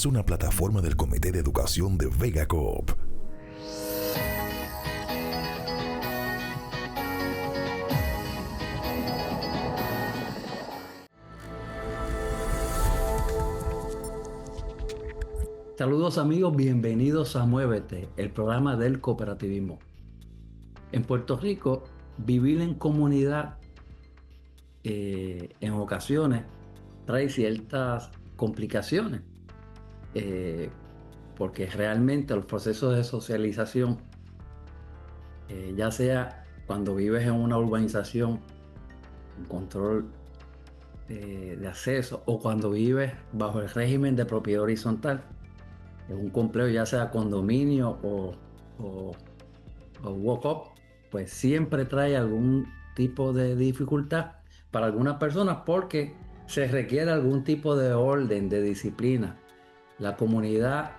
es una plataforma del Comité de Educación de Vega Coop. Saludos amigos, bienvenidos a Muévete, el programa del cooperativismo. En Puerto Rico, vivir en comunidad en ocasiones trae ciertas complicaciones, porque realmente los procesos de socialización, ya sea cuando vives en una urbanización, un control de acceso, o cuando vives bajo el régimen de propiedad horizontal, en un complejo, ya sea condominio o walk-up, pues siempre trae algún tipo de dificultad para algunas personas porque se requiere algún tipo de orden, de disciplina. La comunidad,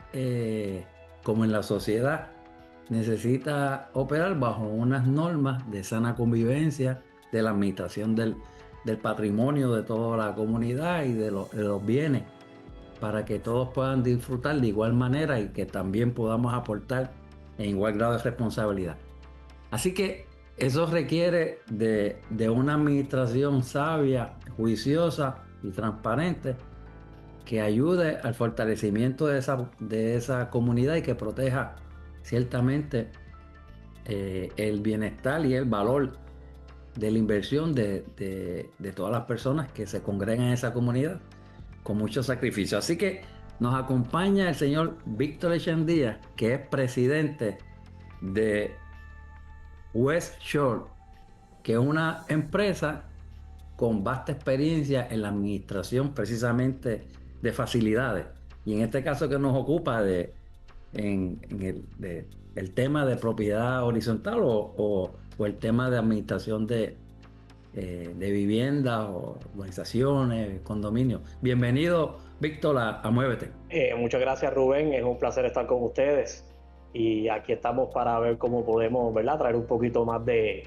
como en la sociedad, necesita operar bajo unas normas de sana convivencia, de la administración del patrimonio de toda la comunidad y de los bienes, para que todos puedan disfrutar de igual manera y que también podamos aportar en igual grado de responsabilidad. Así que eso requiere de una administración sabia, juiciosa y transparente que ayude al fortalecimiento de esa comunidad y que proteja ciertamente el bienestar y el valor de la inversión de todas las personas que se congregan en esa comunidad con mucho sacrificio. Así que nos acompaña el señor Víctor Echandía, que es presidente de West Shore, que es una empresa con vasta experiencia en la administración precisamente de facilidades. Y en este caso que nos ocupa el tema de propiedad horizontal o el tema de administración de viviendas o urbanizaciones, condominios. Bienvenido, Víctor, a Muévete. Muchas gracias, Rubén. Es un placer estar con ustedes. Y aquí estamos para ver cómo podemos, ¿verdad?, traer un poquito más de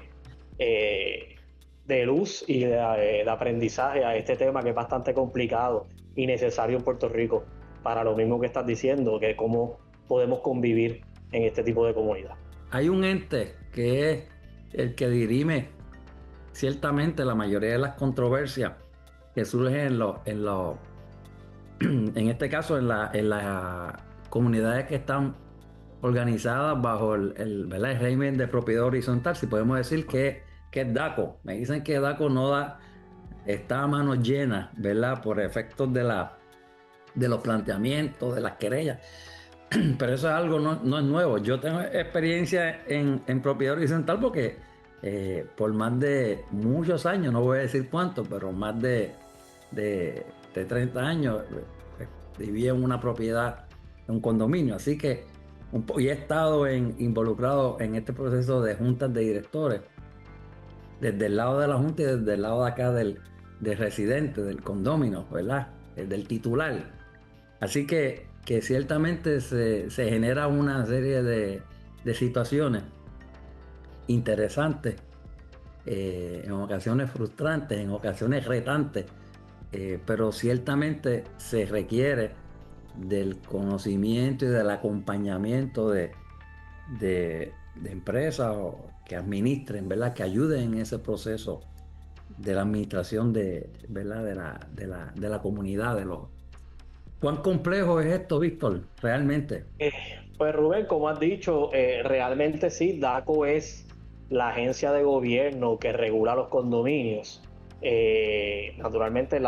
luz y de aprendizaje a este tema que es bastante complicado y necesario en Puerto Rico, para lo mismo que estás diciendo, que cómo podemos convivir en este tipo de comunidad. Hay un ente que es el que dirime ciertamente la mayoría de las controversias que surgen en este caso en las comunidades que están organizadas bajo el régimen de propiedad horizontal, si podemos decir que es DACO. Me dicen que DACO está a manos llenas, ¿verdad?, por efectos de los planteamientos, de las querellas. Pero eso es algo no es nuevo. Yo tengo experiencia en propiedad horizontal porque por más de muchos años, no voy a decir cuántos, pero más de 30 años viví en una propiedad, en un condominio. Así que y he estado involucrado en este proceso de juntas de directores, desde el lado de la junta y desde el lado de acá del residente, del condominio, ¿verdad?, del titular. Así que ciertamente se genera una serie de situaciones interesantes, en ocasiones frustrantes, en ocasiones retantes, pero ciertamente se requiere del conocimiento y del acompañamiento de empresas que administren, ¿verdad?, que ayuden en ese proceso de la administración ¿verdad?, de la comunidad. ¿Cuán complejo es esto, Víctor, realmente? Pues Rubén, como has dicho, realmente sí, DACO es la agencia de gobierno que regula los condominios. Naturalmente,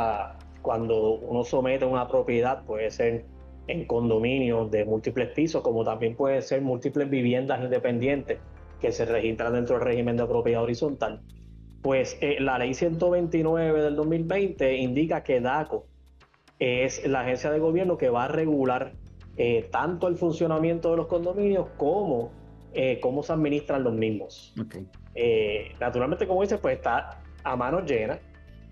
cuando uno somete una propiedad, puede ser en condominios de múltiples pisos, como también puede ser múltiples viviendas independientes que se registran dentro del régimen de propiedad horizontal. Pues la ley 129 del 2020 indica que DACO es la agencia de gobierno que va a regular tanto el funcionamiento de los condominios como cómo se administran los mismos. Okay. Naturalmente, como dices, pues está a manos llenas.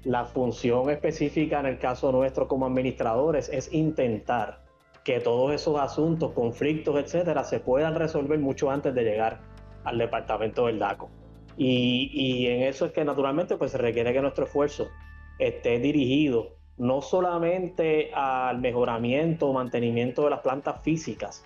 La función específica en el caso nuestro como administradores es intentar que todos esos asuntos, conflictos, etcétera, se puedan resolver mucho antes de llegar al departamento del DACO. Y en eso es que naturalmente pues se requiere que nuestro esfuerzo esté dirigido no solamente al mejoramiento o mantenimiento de las plantas físicas,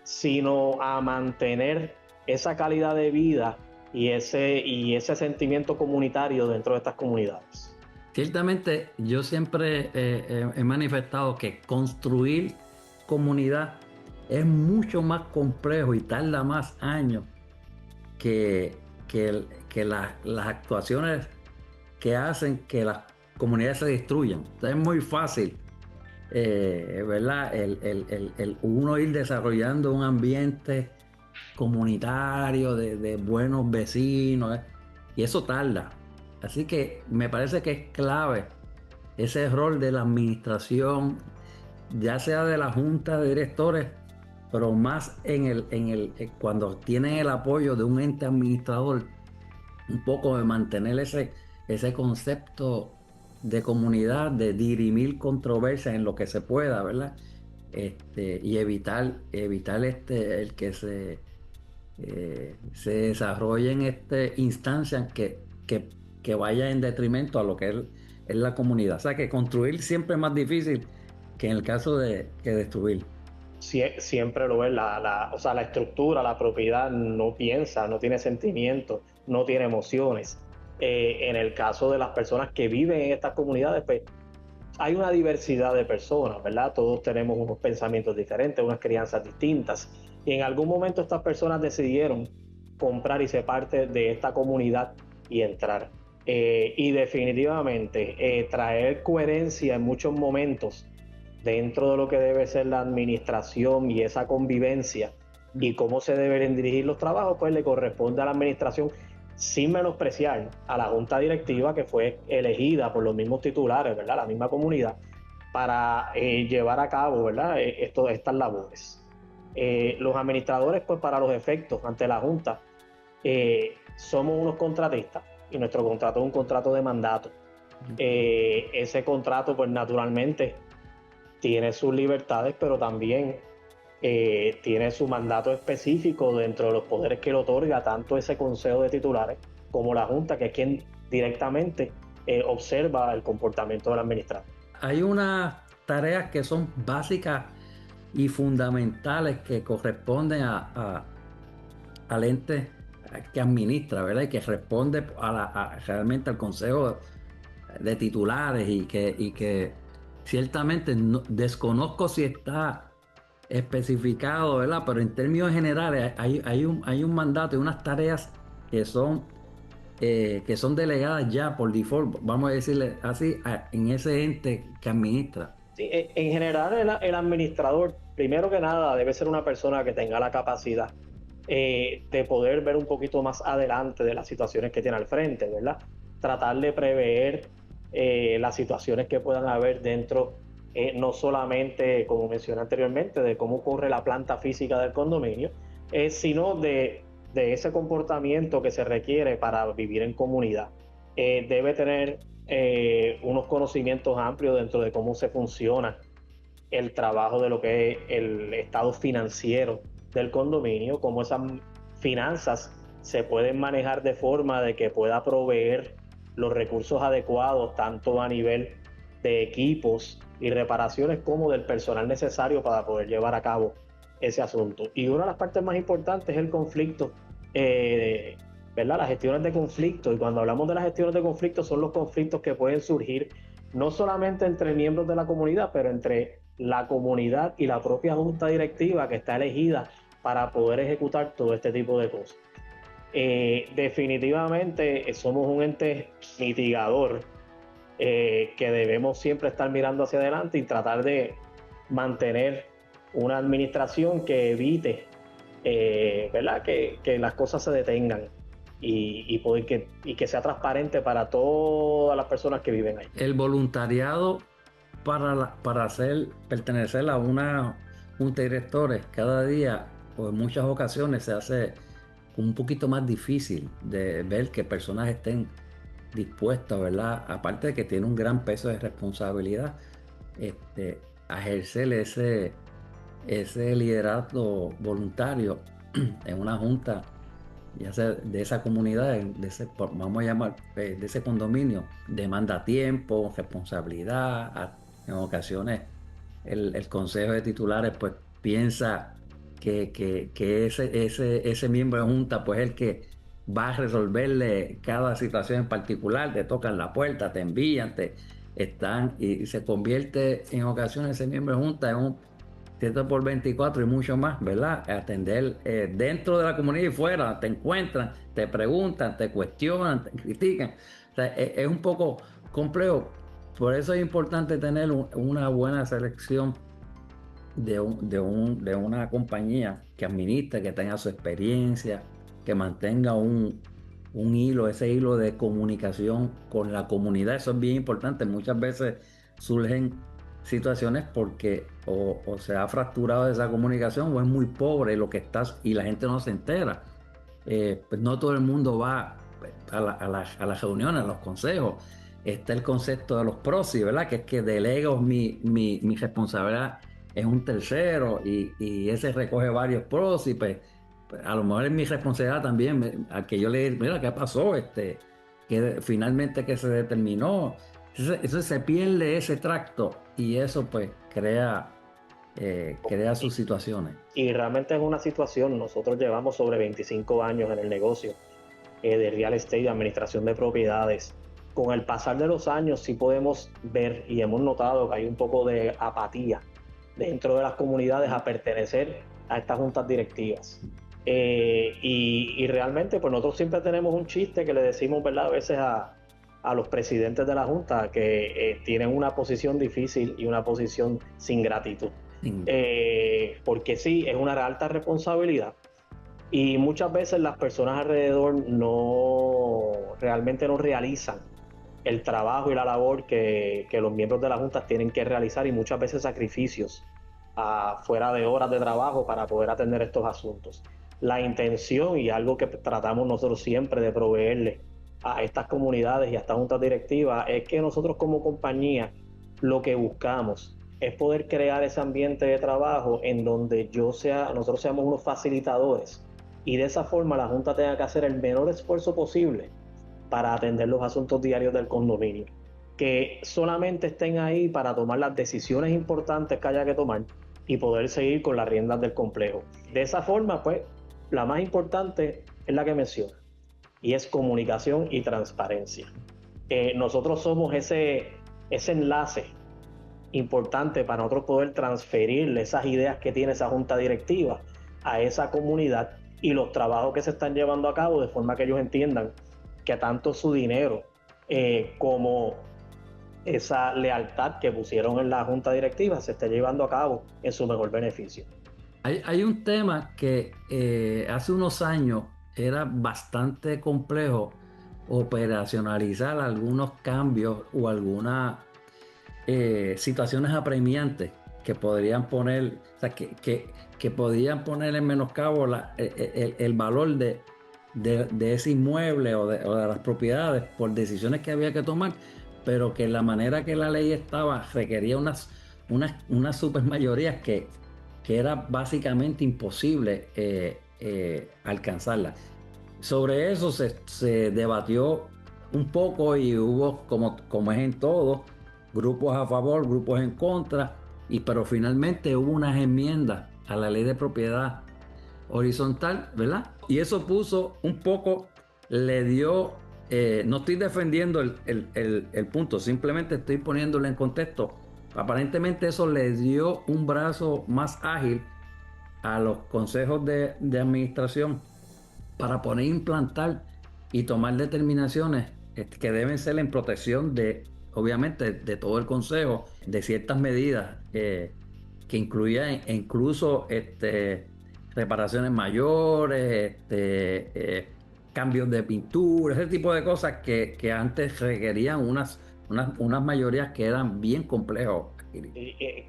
sino a mantener esa calidad de vida y ese sentimiento comunitario dentro de estas comunidades. Ciertamente, yo siempre he manifestado que construir comunidad es mucho más complejo y tarda más años que las actuaciones que hacen que las comunidades se destruyan. Entonces, es muy fácil, ¿verdad? El uno ir desarrollando un ambiente comunitario de buenos vecinos, y eso tarda. Así que me parece que es clave ese rol de la administración, ya sea de la junta de directores, pero más cuando tienen el apoyo de un ente administrador, un poco de mantener ese concepto de comunidad, de dirimir controversias en lo que se pueda, ¿verdad? Y evitar el que se desarrollen instancias que vaya en detrimento a lo que es la comunidad. O sea que construir siempre es más difícil que en el caso de que destruir. Siempre lo es, o sea, la estructura, la propiedad no piensa, no tiene sentimientos, no tiene emociones. En el caso de las personas que viven en estas comunidades, pues hay una diversidad de personas, ¿verdad? Todos tenemos unos pensamientos diferentes, unas crianzas distintas. Y en algún momento estas personas decidieron comprar y ser parte de esta comunidad y entrar. Y definitivamente traer coherencia en muchos momentos dentro de lo que debe ser la administración y esa convivencia y cómo se deben dirigir los trabajos, pues le corresponde a la administración, sin menospreciar a la junta directiva que fue elegida por los mismos titulares, ¿verdad? La misma comunidad, para llevar a cabo, ¿verdad? Estas labores. Los administradores, pues para los efectos ante la junta, somos unos contratistas y nuestro contrato es un contrato de mandato. Ese contrato, pues naturalmente, tiene sus libertades, pero también tiene su mandato específico dentro de los poderes que le otorga tanto ese consejo de titulares como la junta, que es quien directamente observa el comportamiento del administrador. Hay unas tareas que son básicas y fundamentales que corresponden al ente que administra, ¿verdad? Y que responde realmente al consejo de titulares y que ciertamente desconozco si está especificado, ¿verdad? Pero en términos generales hay un mandato y unas tareas que son delegadas ya por default, vamos a decirle así, en ese ente que administra. Sí, en general el administrador, primero que nada, debe ser una persona que tenga la capacidad de poder ver un poquito más adelante de las situaciones que tiene al frente, ¿verdad? Tratar de prever las situaciones que puedan haber dentro, no solamente, como mencioné anteriormente, de cómo ocurre la planta física del condominio, sino de ese comportamiento que se requiere para vivir en comunidad. Debe tener unos conocimientos amplios dentro de cómo se funciona el trabajo de lo que es el estado financiero del condominio, cómo esas finanzas se pueden manejar de forma de que pueda proveer los recursos adecuados, tanto a nivel de equipos y reparaciones como del personal necesario para poder llevar a cabo ese asunto. Y una de las partes más importantes es el conflicto, ¿verdad? Las gestiones de conflicto. Y cuando hablamos de las gestiones de conflicto, son los conflictos que pueden surgir no solamente entre miembros de la comunidad, pero entre la comunidad y la propia junta directiva que está elegida para poder ejecutar todo este tipo de cosas. Definitivamente somos un ente mitigador que debemos siempre estar mirando hacia adelante y tratar de mantener una administración que evite, ¿verdad? Que las cosas se detengan y que sea transparente para todas las personas que viven ahí. El voluntariado para pertenecer a una junta de directores cada día o en muchas ocasiones se hace un poquito más difícil de ver que personas estén dispuestas, ¿verdad? Aparte de que tiene un gran peso de responsabilidad, a ejercer ese liderazgo voluntario en una junta ya sea de esa comunidad, vamos a llamar, de ese condominio, demanda tiempo, responsabilidad. En ocasiones el consejo de titulares pues piensa que ese miembro de junta pues es el que va a resolverle cada situación en particular. Te tocan la puerta, te envían, y se convierte en ocasiones ese miembro de junta en un 7 por 24 y mucho más, ¿verdad? Atender dentro de la comunidad y fuera, te encuentran, te preguntan, te cuestionan, te critican. O sea, es un poco complejo. Por eso es importante tener una buena selección de una compañía que administre, que tenga su experiencia, que mantenga ese hilo de comunicación con la comunidad. Eso es bien importante. Muchas veces surgen situaciones porque o se ha fracturado esa comunicación o es muy pobre lo que estás y la gente no se entera. Pues no todo el mundo va a las reuniones, a los consejos. Está el concepto de los proxy, ¿verdad? Que es que delego mi responsabilidad en un tercero y ese recoge varios proxy. Pues, a lo mejor es mi responsabilidad también, a que yo le diga, mira, ¿qué pasó? Que finalmente que se determinó. Eso se pierde ese tracto y eso pues crea sus situaciones. Y realmente es una situación, nosotros llevamos sobre 25 años en el negocio de real estate y administración de propiedades. Con el pasar de los años sí podemos ver y hemos notado que hay un poco de apatía dentro de las comunidades a pertenecer a estas juntas directivas. Y realmente pues nosotros siempre tenemos un chiste que le decimos, ¿verdad?, a veces a los presidentes de la junta que tienen una posición difícil y una posición sin gratitud. Porque sí, es una alta responsabilidad y muchas veces las personas alrededor realmente no realizan el trabajo y la labor que los miembros de la junta tienen que realizar y muchas veces sacrificios fuera de horas de trabajo para poder atender estos asuntos. La intención y algo que tratamos nosotros siempre de proveerle a estas comunidades y a estas juntas directivas es que nosotros como compañía lo que buscamos es poder crear ese ambiente de trabajo en donde nosotros seamos unos facilitadores y de esa forma la junta tenga que hacer el menor esfuerzo posible para atender los asuntos diarios del condominio, que solamente estén ahí para tomar las decisiones importantes que haya que tomar y poder seguir con las riendas del complejo. De esa forma, pues, la más importante es la que menciona, y es comunicación y transparencia. Nosotros somos ese enlace importante para nosotros poder transferirle esas ideas que tiene esa junta directiva a esa comunidad y los trabajos que se están llevando a cabo de forma que ellos entiendan que tanto su dinero como esa lealtad que pusieron en la junta directiva se esté llevando a cabo en su mejor beneficio. Hay un tema que hace unos años era bastante complejo operacionalizar algunos cambios o algunas situaciones apremiantes que podrían poner, o sea, que podían poner en menoscabo el valor de ese inmueble o de las propiedades por decisiones que había que tomar, pero que la manera que la ley estaba requería unas supermayorías que era básicamente imposible alcanzarla. Sobre eso se debatió un poco y hubo, como es en todo, grupos a favor, grupos en contra, pero finalmente hubo unas enmiendas a la ley de propiedad horizontal, ¿verdad? Y eso puso un poco, le dio, no estoy defendiendo el punto, simplemente estoy poniéndolo en contexto. Aparentemente eso le dio un brazo más ágil a los consejos de administración para poder implantar y tomar determinaciones que deben ser en protección obviamente, de todo el consejo, de ciertas medidas que incluían incluso reparaciones mayores, cambios de pintura, ese tipo de cosas que antes requerían unas mayorías que eran bien complejos.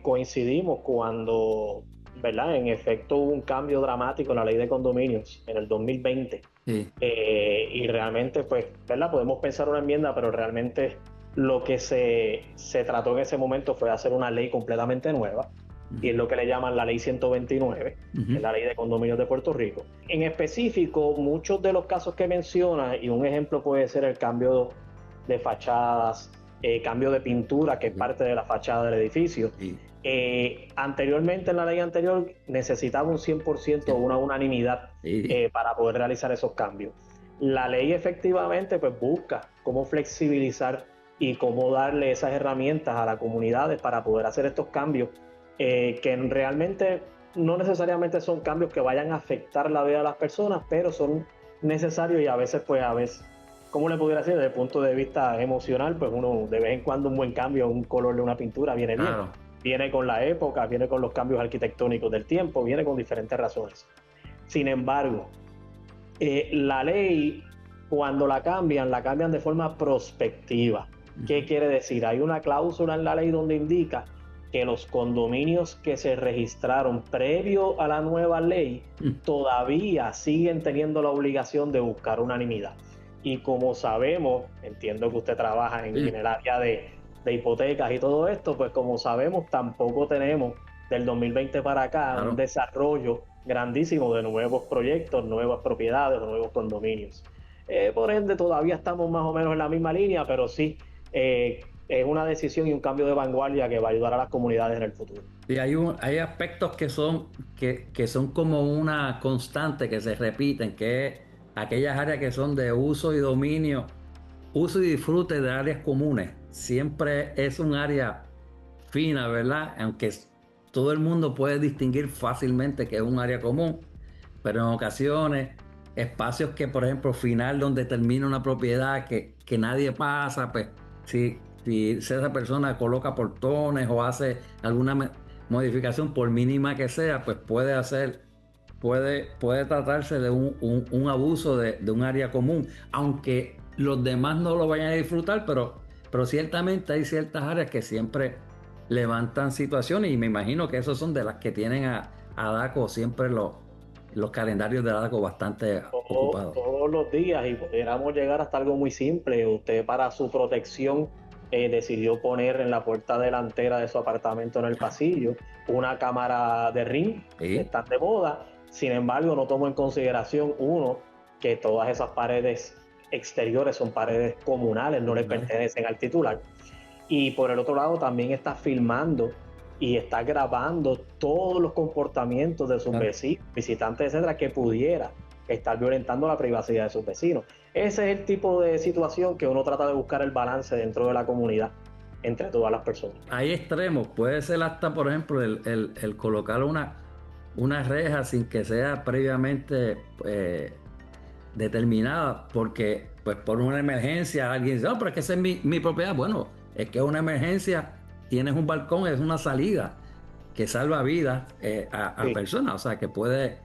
Coincidimos cuando, ¿verdad?, en efecto hubo un cambio dramático en la ley de condominios en el 2020. Sí. Y realmente, pues, ¿verdad?, podemos pensar una enmienda, pero realmente lo que se trató en ese momento fue hacer una ley completamente nueva. y es lo que le llaman la Ley 129, que es la Ley de Condominios de Puerto Rico. En específico, muchos de los casos que menciona, y un ejemplo puede ser el cambio de fachadas, cambio de pintura, que es parte de la fachada del edificio. Anteriormente, en la ley anterior, necesitaba un 100% o una unanimidad para poder realizar esos cambios. La ley efectivamente pues busca cómo flexibilizar y cómo darle esas herramientas a las comunidades para poder hacer estos cambios que realmente no necesariamente son cambios que vayan a afectar la vida de las personas, pero son necesarios y a veces, ¿cómo le pudiera decir? Desde el punto de vista emocional, pues uno de vez en cuando un buen cambio, un color de una pintura viene bien. Viene con la época, viene con los cambios arquitectónicos del tiempo, viene con diferentes razones. Sin embargo, la ley, cuando la cambian de forma prospectiva. ¿Qué quiere decir? Hay una cláusula en la ley donde indica que los condominios que se registraron previo a la nueva ley todavía siguen teniendo la obligación de buscar unanimidad. Y como sabemos, entiendo que usted trabaja en el área de hipotecas y todo esto, pues como sabemos, tampoco tenemos del 2020 para acá un desarrollo grandísimo de nuevos proyectos, nuevas propiedades, nuevos condominios. Por ende, todavía estamos más o menos en la misma línea, pero sí, es una decisión y un cambio de vanguardia que va a ayudar a las comunidades en el futuro. Y hay aspectos que son como una constante, que se repiten, que es aquellas áreas que son de uso y dominio, uso y disfrute de áreas comunes. Siempre es un área fina, ¿verdad? Aunque todo el mundo puede distinguir fácilmente que es un área común, pero en ocasiones espacios que, por ejemplo, final donde termina una propiedad que nadie pasa, pues si esa persona coloca portones o hace alguna modificación, por mínima que sea, pues puede tratarse de un abuso de un área común, aunque los demás no lo vayan a disfrutar, pero ciertamente hay ciertas áreas que siempre levantan situaciones, y me imagino que esos son de las que tienen a DACO siempre los calendarios de DACO bastante ocupados. Todos los días, y pudiéramos llegar hasta algo muy simple. Usted, para su protección, decidió poner en la puerta delantera de su apartamento, en el pasillo, una cámara de Ring, que están de moda. Sin embargo, no tomó en consideración, uno, que todas esas paredes exteriores son paredes comunales, no le pertenecen al titular. Y por el otro lado, también está filmando y está grabando todos los comportamientos de sus vecinos, visitantes, etcétera, que pudiera estar violentando la privacidad de sus vecinos. Ese es el tipo de situación que uno trata de buscar el balance dentro de la comunidad, entre todas las personas. Hay extremos, puede ser hasta, por ejemplo, el colocar una reja sin que sea previamente determinada, porque pues por una emergencia alguien dice, no, pero es que esa es mi propiedad. Bueno, es que es una emergencia, tienes un balcón, es una salida que salva vidas a personas, o sea que puede...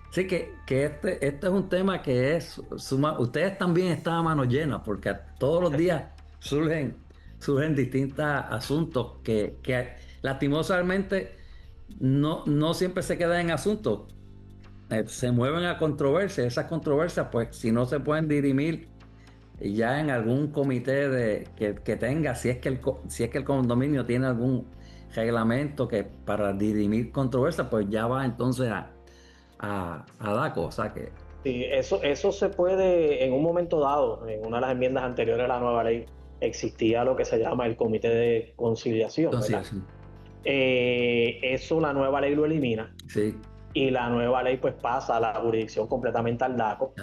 Sí, que este es un tema que es ustedes también están a manos llenas, porque todos los días surgen distintos asuntos que lastimosamente no siempre se quedan en asuntos, se mueven a controversias. Esas controversias, pues si no se pueden dirimir ya en algún comité que tenga, si es que el condominio tiene algún reglamento que para dirimir controversias, pues ya va entonces a DACO, o sea que... Sí, eso se puede, en un momento dado, en una de las enmiendas anteriores a la nueva ley, existía lo que se llama el comité de conciliación. Eso la nueva ley lo elimina. Sí. Y la nueva ley pues pasa a la jurisdicción completamente al DACO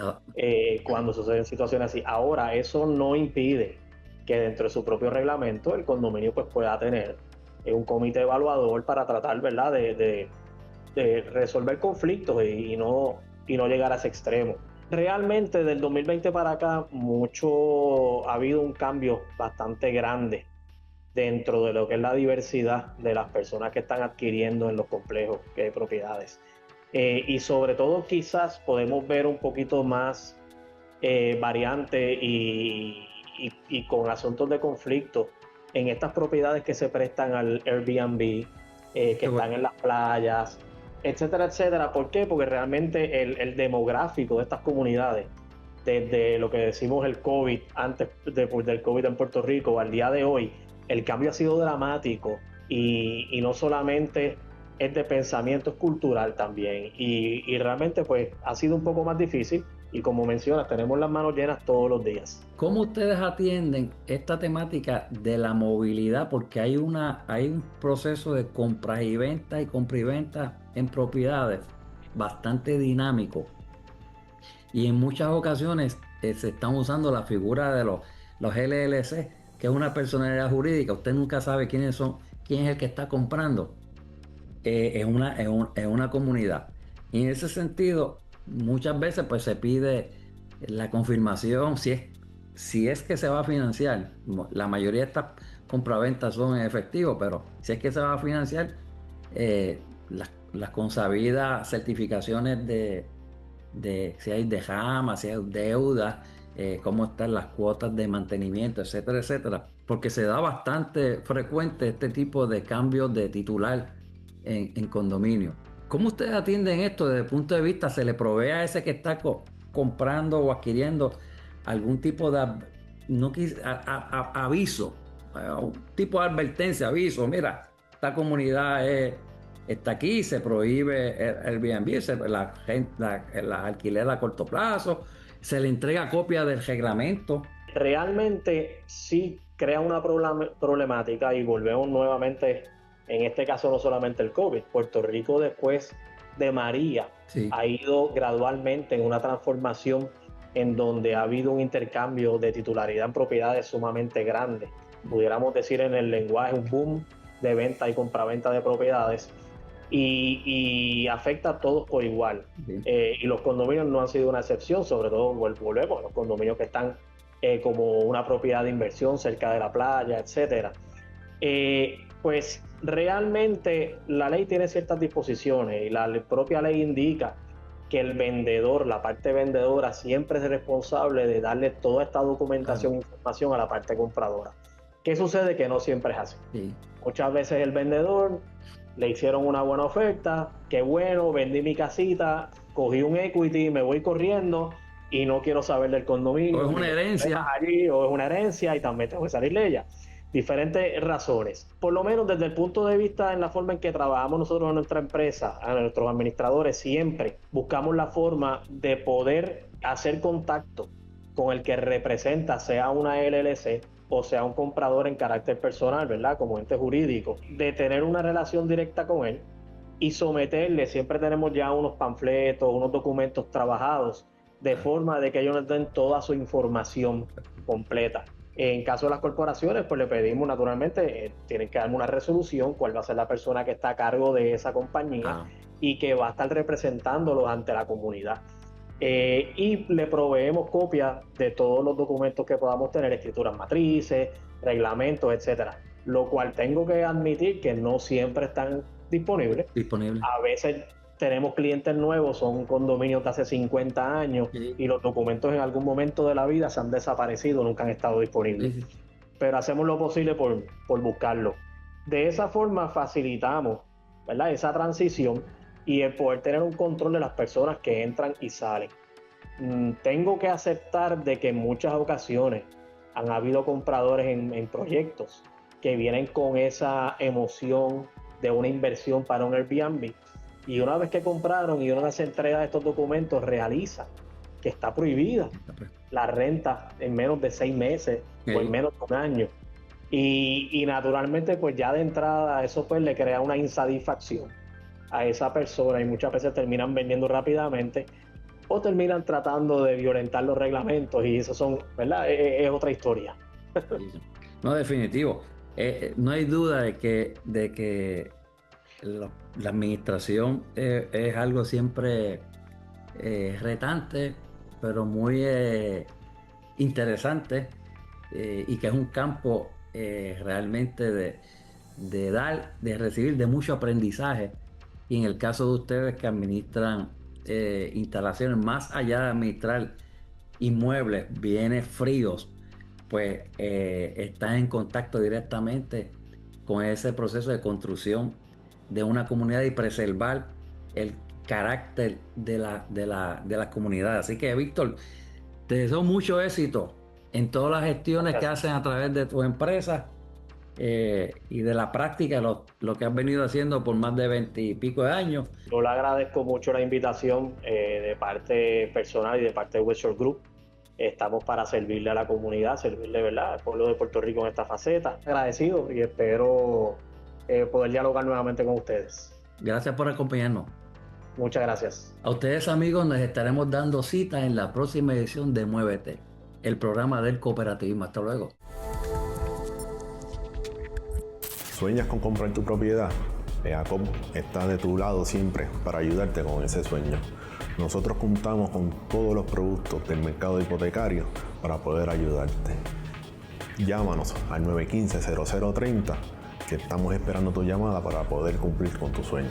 cuando suceden situaciones así. Ahora, eso no impide que dentro de su propio reglamento el condominio pues pueda tener un comité evaluador para tratar, ¿verdad?, de resolver conflictos y no llegar a ese extremo. Realmente del 2020 para acá ha habido un cambio bastante grande dentro de lo que es la diversidad de las personas que están adquiriendo en los complejos de propiedades. Y sobre todo quizás podemos ver un poquito más variante y con asuntos de conflicto en estas propiedades que se prestan al Airbnb, que están en las playas, etcétera, etcétera. ¿Por qué? Porque realmente el demográfico de estas comunidades, desde lo que decimos el COVID, antes del COVID en Puerto Rico, al día de hoy, el cambio ha sido dramático y no solamente es de pensamiento, es cultural también. Y realmente pues ha sido un poco más difícil y como mencionas, tenemos las manos llenas todos los días. ¿Cómo ustedes atienden esta temática de la movilidad? Porque hay un proceso de compra y venta en propiedades bastante dinámico. Y en muchas ocasiones se están usando la figura de los LLC, que es una personalidad jurídica. Usted nunca sabe quiénes son, quién es el que está comprando en una comunidad. Y en ese sentido, muchas veces pues se pide la confirmación si es que se va a financiar. La mayoría de estas compraventas son en efectivo, pero si es que se va a financiar, las consabidas certificaciones de si hay derrama, si hay deuda, cómo están las cuotas de mantenimiento, etcétera, etcétera. Porque se da bastante frecuente este tipo de cambios de titular en condominio. ¿Cómo ustedes atienden esto desde el punto de vista? ¿Se le provee a ese que está comprando o adquiriendo algún tipo de no aviso, un tipo de advertencia, aviso? Mira, esta comunidad está aquí, se prohíbe el Airbnb, la alquiler a corto plazo, se le entrega copia del reglamento. Realmente sí crea una problemática y volvemos nuevamente, en este caso no solamente el COVID, Puerto Rico después de María Sí. ha ido gradualmente en una transformación en donde ha habido un intercambio de titularidad en propiedades sumamente grande. Pudiéramos decir en el lenguaje un boom de venta y compraventa de propiedades y afecta a todos por igual. Y los condominios no han sido una excepción, sobre todo volvemos a los condominios que están como una propiedad de inversión cerca de la playa, etcétera. Pues realmente la ley tiene ciertas disposiciones y la propia ley indica que el vendedor, la parte vendedora, siempre es responsable de darle toda esta documentación e información a la parte compradora. ¿Qué sucede? Que no siempre es así. Sí. Muchas veces el vendedor le hicieron una buena oferta, qué bueno, vendí mi casita, cogí un equity, me voy corriendo y no quiero saber del condominio. O es una herencia. Allí, o es una herencia y también tengo que salir de ella. Diferentes razones. Por lo menos desde el punto de vista en la forma en que trabajamos nosotros en nuestra empresa, a nuestros administradores, siempre buscamos la forma de poder hacer contacto con el que representa, sea una LLC o sea un comprador en carácter personal, ¿verdad? Como ente jurídico, de tener una relación directa con él y someterle, siempre tenemos ya unos panfletos, unos documentos trabajados, de forma de que ellos nos den toda su información completa. En caso de las corporaciones, pues le pedimos naturalmente, tienen que darme una resolución, cuál va a ser la persona que está a cargo de esa compañía y que va a estar representándolos ante la comunidad. Y le proveemos copias de todos los documentos que podamos tener, escrituras matrices, reglamentos, etcétera. Lo cual tengo que admitir que no siempre están disponibles. A veces tenemos clientes nuevos, son condominios de hace 50 años y los documentos en algún momento de la vida se han desaparecido, nunca han estado disponibles. Pero hacemos lo posible por buscarlo. De esa forma facilitamos, ¿verdad?, esa transición y el poder tener un control de las personas que entran y salen. Tengo que aceptar de que en muchas ocasiones han habido compradores en proyectos que vienen con esa emoción de una inversión para un Airbnb y una vez que compraron y una vez se entrega estos documentos realizan que está prohibida la renta en menos de 6 meses o en menos de un año y naturalmente pues ya de entrada eso pues le crea una insatisfacción a esa persona y muchas veces terminan vendiendo rápidamente o terminan tratando de violentar los reglamentos y eso son, ¿verdad? Es otra historia. No, definitivo. No hay duda de que la administración es algo siempre retante, pero muy interesante y que es un campo realmente de recibir de mucho aprendizaje. Y en el caso de ustedes que administran instalaciones, más allá de administrar inmuebles, bienes fríos, pues están en contacto directamente con ese proceso de construcción de una comunidad y preservar el carácter de la comunidad. Así que, Víctor, te deseo mucho éxito en todas las gestiones que hacen a través de tu empresa y de la práctica, lo que has venido haciendo por más de 20 y pico de años. Yo le agradezco mucho la invitación de parte personal y de parte de Westshore Group. Estamos para servirle a la comunidad, servirle, ¿verdad?, al pueblo de Puerto Rico en esta faceta. Agradecido y espero poder dialogar nuevamente con ustedes. Gracias por acompañarnos. Muchas gracias. A ustedes, amigos, nos estaremos dando cita en la próxima edición de Muévete, el programa del cooperativismo. Hasta luego. ¿Sueñas con comprar tu propiedad? VegaCoop está de tu lado siempre para ayudarte con ese sueño. Nosotros contamos con todos los productos del mercado hipotecario para poder ayudarte. Llámanos al 915-0030, que estamos esperando tu llamada para poder cumplir con tu sueño.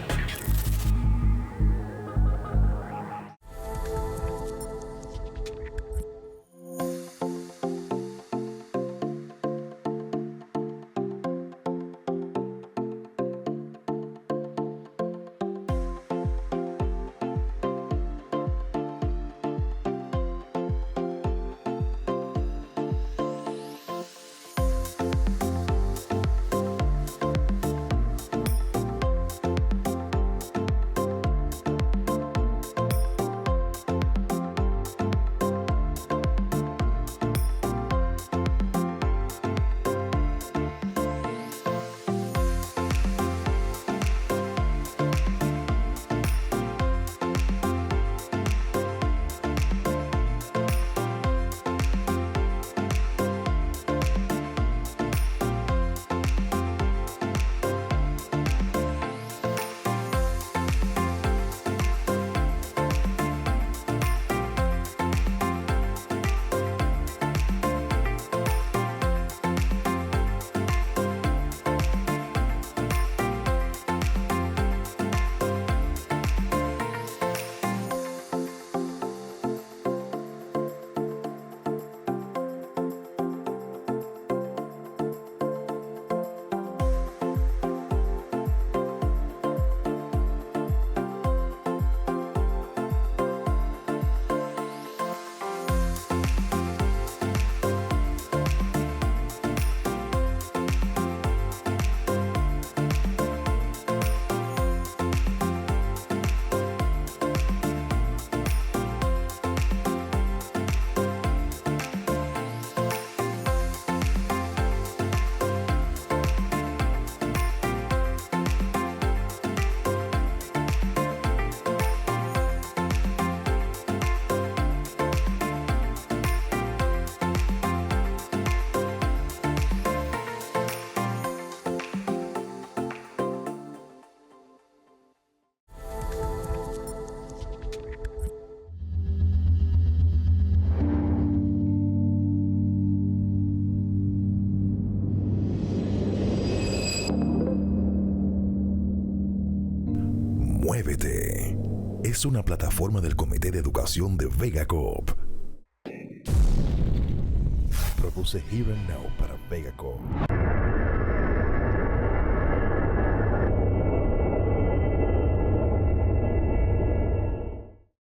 Muévete es una plataforma del Comité de Educación de VegaCoop. Produce Here and Now para VegaCoop.